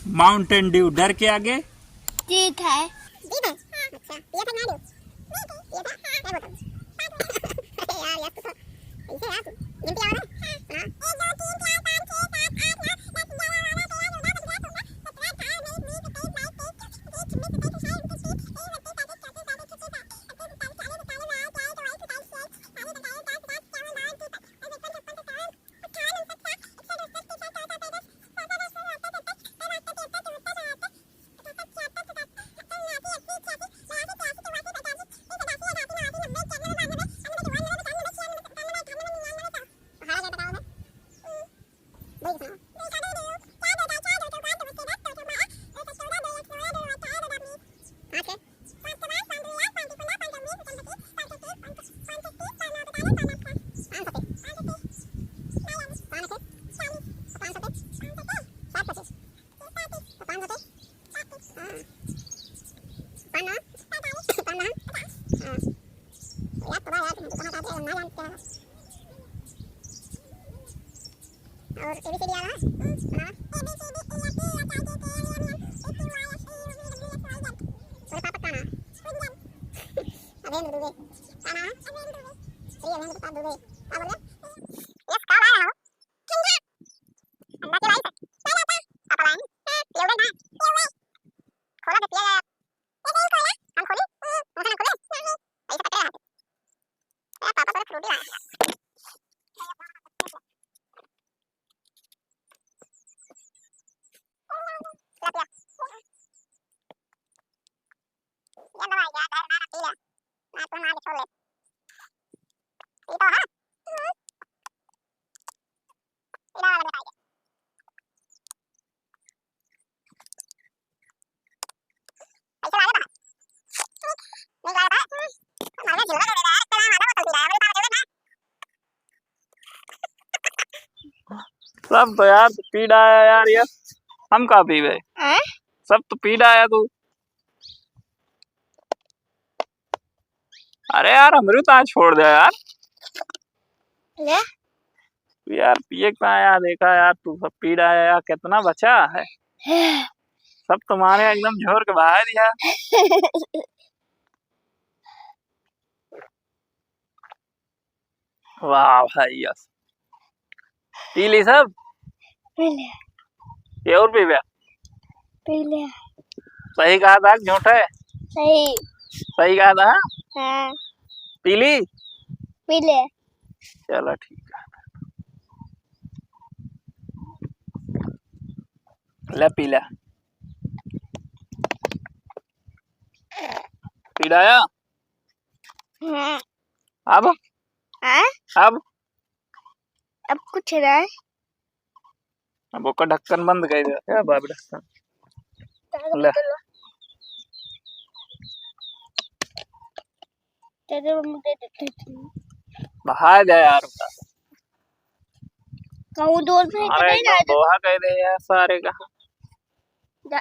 Mountain Dew डर के आगे जीत है। जीत है। अच्छा ये था ना ड्यू। ये था क्या बोल यार तो ऐसे यार गिनती आओ ना। हां 1 2 3 4 5 6 7 8 9 10 11 12 और एबीसीडी वाला बना और पापा का नाम अरेंद्र दुबे का नाम श्री अरेंद्र प्रताप दुबे क्या बोल रहे यस कब आया हो अंडा के भाई पापा लाए एवढे ना खोला तो पिया हम खोली मुझे ना खोले ऐसे पकड़े हाथ पापा पर फ्रूटी लाया ये दवाई क्या करना ना पी ले मैं तो ना छोड़ ले ये तो हां ये वाला बताइए पैसे वाले बना नहीं वाला था मैंने जीवन दे रहा है तेरा वाला बोतल पी रहा है मेरे पास दे ना सब तो यार पी डाया यार ये हम कहाँ पी गए हैं? सब तो पी डाया तू। अरे यार अमृत आज छोड़ दे यार ले तू यार पिए कहाँ यार देखा यार तू सब पी डाया यार कितना बचा है सब तुम्हारे एकदम झोर के बहा दिया। वाह भाई यस पी ली सब पी ले ये और पी गया पी ले सही कहा था कि झूठ है सही सही कहा था हाँ पी ली पी ले चलो ठीक है ले पी ले पी डाया हाँ अब हाँ अब अब कुछ ना अब उसका ढक्कन बंद कर दे क्या बाप ढक्कन ले तेरे मुझे देते थे बहा दे यार कहूँ दूर में अरे नहीं ना दोहा कह दे यार सारे का जा